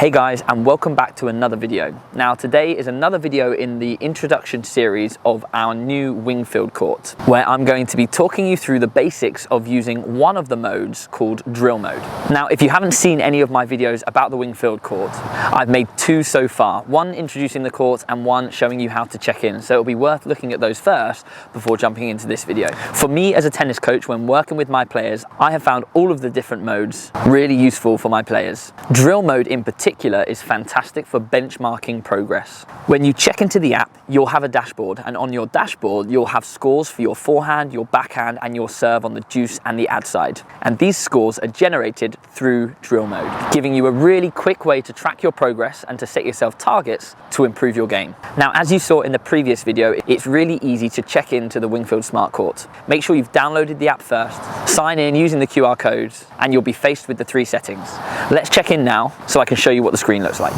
Hey guys, and welcome back to another video. Now today is another video in the introduction series of our new Wingfield court, where I'm going to be talking you through the basics of using one of the modes called drill mode. Now if you haven't seen any of my videos about the Wingfield court, I've made two so far, one introducing the court and one showing you how to check in, so it'll be worth looking at those first before jumping into this video. For me as a tennis coach, when working with my players, I have found all of the different modes really useful for my players. Drill mode in particular is fantastic for benchmarking progress. When you check into the app, you'll have a dashboard, and on your dashboard you'll have scores for your forehand, your backhand and your serve on the deuce and the ad side. And these scores are generated through drill mode, giving you a really quick way to track your progress and to set yourself targets to improve your game. Now, as you saw in the previous video, it's really easy to check into the Wingfield Smart Court. Make sure you've downloaded the app first, sign in using the QR codes, and you'll be faced with the three settings. Let's check in now so I can show you what the screen looks like.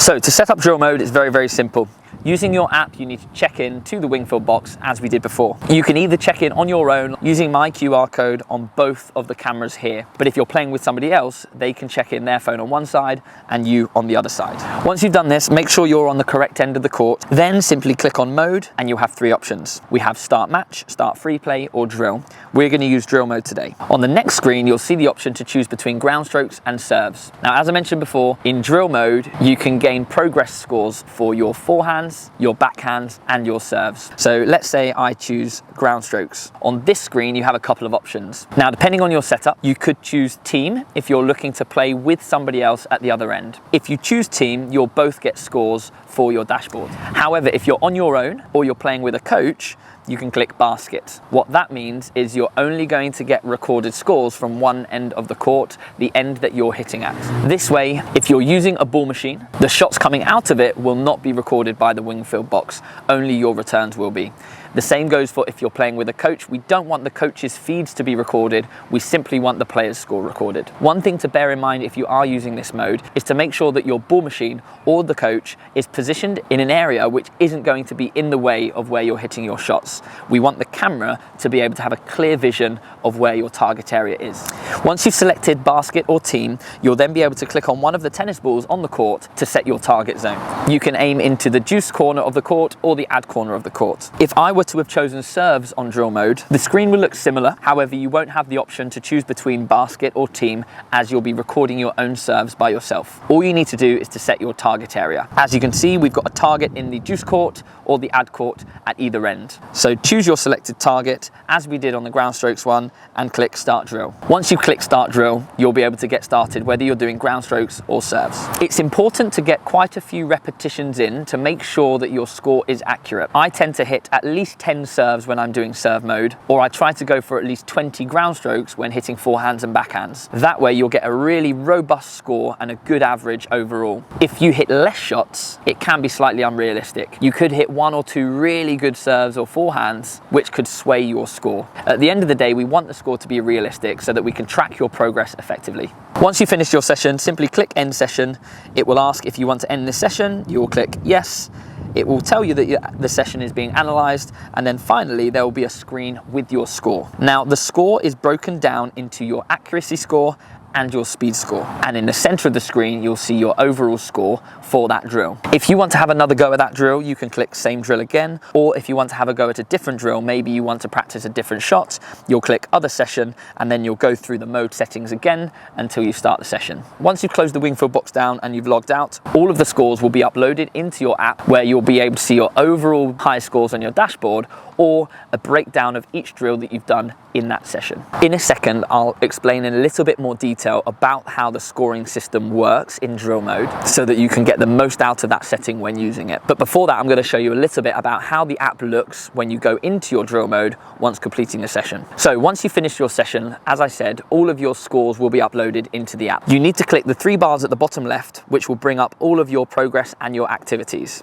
So to set up drill mode, it's very simple. Using your app, you need to check in to the Wingfield box as we did before. You can either check in on your own using my QR code on both of the cameras here, but if you're playing with somebody else, they can check in their phone on one side and you on the other side. Once you've done this, make sure you're on the correct end of the court, then simply click on mode and you'll have three options. We have start match, start free play or drill. We're going to use drill mode today. On the next screen, you'll see the option to choose between ground strokes and serves. Now, as I mentioned before, in drill mode, you can gain progress scores for your forehands, your backhands and your serves. So let's say I choose ground strokes. On this screen you have a couple of options. Now depending on your setup, you could choose team if you're looking to play with somebody else at the other end. If you choose team, you'll both get scores for your dashboard. However, if you're on your own or you're playing with a coach, you can click basket. What that means is you're only going to get recorded scores from one end of the court, the end that you're hitting at. This way, if you're using a ball machine, the shots coming out of it will not be recorded by the Wingfield box, only your returns will be. The same goes for if you're playing with a coach. We don't want the coach's feeds to be recorded, we simply want the player's score recorded. One thing to bear in mind if you are using this mode is to make sure that your ball machine or the coach is positioned in an area which isn't going to be in the way of where you're hitting your shots. We want the camera to be able to have a clear vision of where your target area is. Once you've selected basket or team, you'll then be able to click on one of the tennis balls on the court to set your target zone. You can aim into the deuce corner of the court or the ad corner of the court. If I were to have chosen serves on drill mode, the screen will look similar. However, you won't have the option to choose between basket or team, as you'll be recording your own serves by yourself. All you need to do is to set your target area. As you can see, we've got a target in the deuce court or the ad court at either end. So choose your selected target as we did on the ground strokes one and click start drill. Once you click start drill, you'll be able to get started whether you're doing ground strokes or serves. It's important to get quite a few repetitions in to make sure that your score is accurate. I tend to hit at least 10 serves when I'm doing serve mode, or I try to go for at least 20 ground strokes when hitting forehands and backhands. That way you'll get a really robust score and a good average overall. If you hit less shots, it can be slightly unrealistic. You could hit one or two really good serves or forehands, which could sway your score. At the end of the day, we want the score to be realistic so that we can track your progress effectively. Once you finish your session, simply click end session. It will ask if you want to end this session. You will click yes. It will tell you that the session is being analysed, and then finally there will be a screen with your score. Now the score is broken down into your accuracy score and your speed score, and in the center of the screen you'll see your overall score for that drill. If you want to have another go at that drill, you can click same drill again, or if you want to have a go at a different drill, maybe you want to practice a different shot, you'll click other session and then you'll go through the mode settings again until you start the session. Once you've closed the Wingfield box down and you've logged out, all of the scores will be uploaded into your app, where you'll be able to see your overall high scores on your dashboard or a breakdown of each drill that you've done in that session. In a second, I'll explain in a little bit more detail about how the scoring system works in drill mode so that you can get the most out of that setting when using it. But before that, I'm going to show you a little bit about how the app looks when you go into your drill mode once completing a session. So once you finish your session, as I said, all of your scores will be uploaded into the app. You need to click the three bars at the bottom left, which will bring up all of your progress and your activities.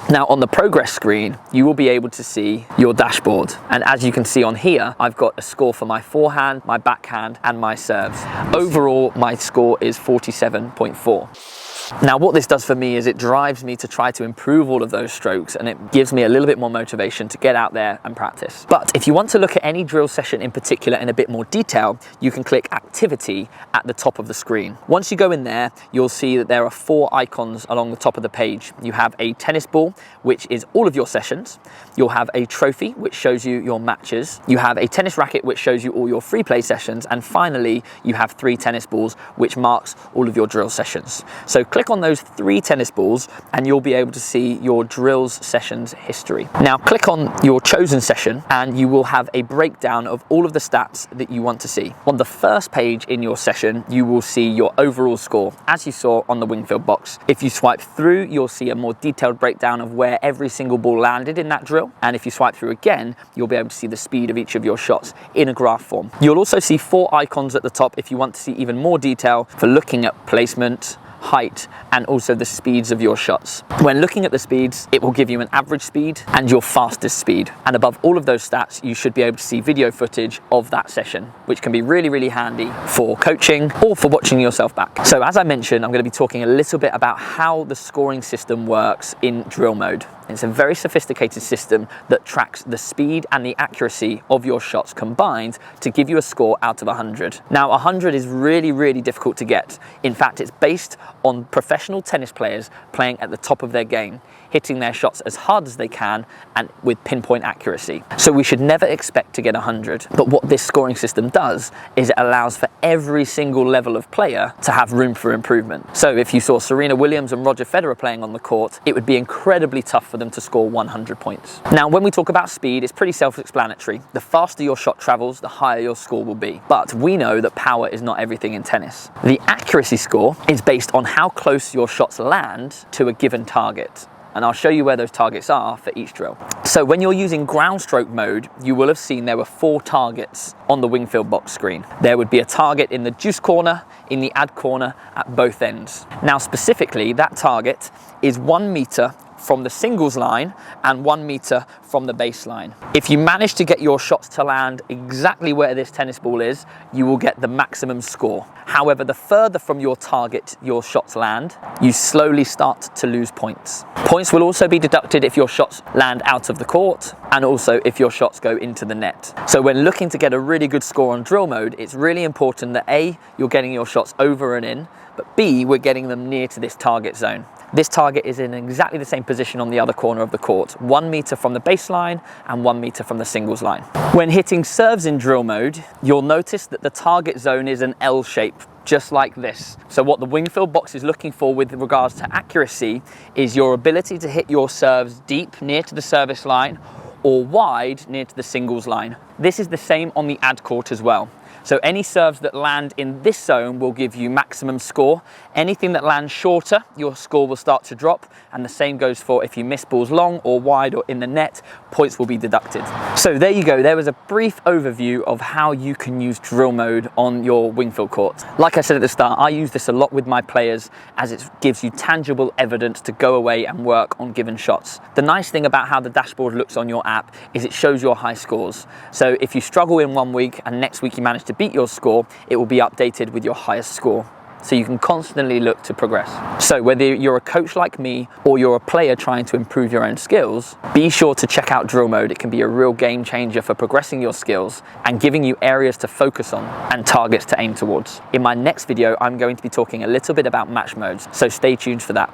Now on the progress screen, you will be able to see your dashboard. And as you can see on here, I've got a score for my forehand, my backhand, and my serves. Overall, my score is 47.4. Now, what this does for me is it drives me to try to improve all of those strokes, and it gives me a little bit more motivation to get out there and practice. But if you want to look at any drill session in particular in a bit more detail, you can click Activity at the top of the screen. Once you go in there, you'll see that there are 4 icons along the top of the page. You have a tennis ball, which is all of your sessions. You'll have a trophy, which shows you your matches. You have a tennis racket, which shows you all your free play sessions. And finally, you have 3 tennis balls, which marks all of your drill sessions. So click on those 3 tennis balls and you'll be able to see your drills sessions history. Now click on your chosen session and you will have a breakdown of all of the stats that you want to see. On the first page in your session, you will see your overall score, as you saw on the Wingfield box. If you swipe through, you'll see a more detailed breakdown of where every single ball landed in that drill. And if you swipe through again, you'll be able to see the speed of each of your shots in a graph form. You'll also see 4 icons at the top if you want to see even more detail for looking at placement, height, and also the speeds of your shots. When looking at the speeds, it will give you an average speed and your fastest speed. And above all of those stats, you should be able to see video footage of that session, which can be really, really handy for coaching or for watching yourself back. So as I mentioned, I'm going to be talking a little bit about how the scoring system works in drill mode. It's a very sophisticated system that tracks the speed and the accuracy of your shots combined to give you a score out of 100. Now, 100 is really, really difficult to get. In fact, it's based on professional tennis players playing at the top of their game, hitting their shots as hard as they can and with pinpoint accuracy. So we should never expect to get 100. But what this scoring system does is it allows for every single level of player to have room for improvement. So if you saw Serena Williams and Roger Federer playing on the court, it would be incredibly tough for them to score 100 points. Now, when we talk about speed, it's pretty self-explanatory. The faster your shot travels, the higher your score will be. But we know that power is not everything in tennis. The accuracy score is based on how close your shots land to a given target. And I'll show you where those targets are for each drill. So when you're using ground stroke mode, you will have seen there were 4 targets on the Wingfield box screen. There would be a target in the juice corner, in the ad corner, at both ends. Now specifically, that target is 1 meter from the singles line and 1 meter from the baseline. If you manage to get your shots to land exactly where this tennis ball is, you will get the maximum score. However, the further from your target your shots land, you slowly start to lose points. Points will also be deducted if your shots land out of the court and also if your shots go into the net. So when looking to get a really good score on drill mode, it's really important that A, you're getting your shots over and in, but B, we're getting them near to this target zone. This target is in exactly the same position on the other corner of the court, 1 meter from the baseline and 1 meter from the singles line. When hitting serves in drill mode, you'll notice that the target zone is an L shape, just like this. So what the Wingfield box is looking for with regards to accuracy is your ability to hit your serves deep near to the service line or wide near to the singles line. This is the same on the ad court as well. So any serves that land in this zone will give you maximum score. Anything that lands shorter, your score will start to drop. And the same goes for if you miss balls long or wide or in the net, points will be deducted. So there you go. There was a brief overview of how you can use drill mode on your Wingfield court. Like I said at the start, I use this a lot with my players as it gives you tangible evidence to go away and work on given shots. The nice thing about how the dashboard looks on your app is it shows your high scores. So if you struggle in 1 week and next week you manage to beat your score, it will be updated with your highest score. So you can constantly look to progress. So whether you're a coach like me or you're a player trying to improve your own skills, be sure to check out drill mode. It can be a real game changer for progressing your skills and giving you areas to focus on and targets to aim towards. In my next video, I'm going to be talking a little bit about match modes, so stay tuned for that.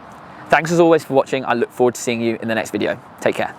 Thanks as always for watching. I look forward to seeing you in the next video. Take care.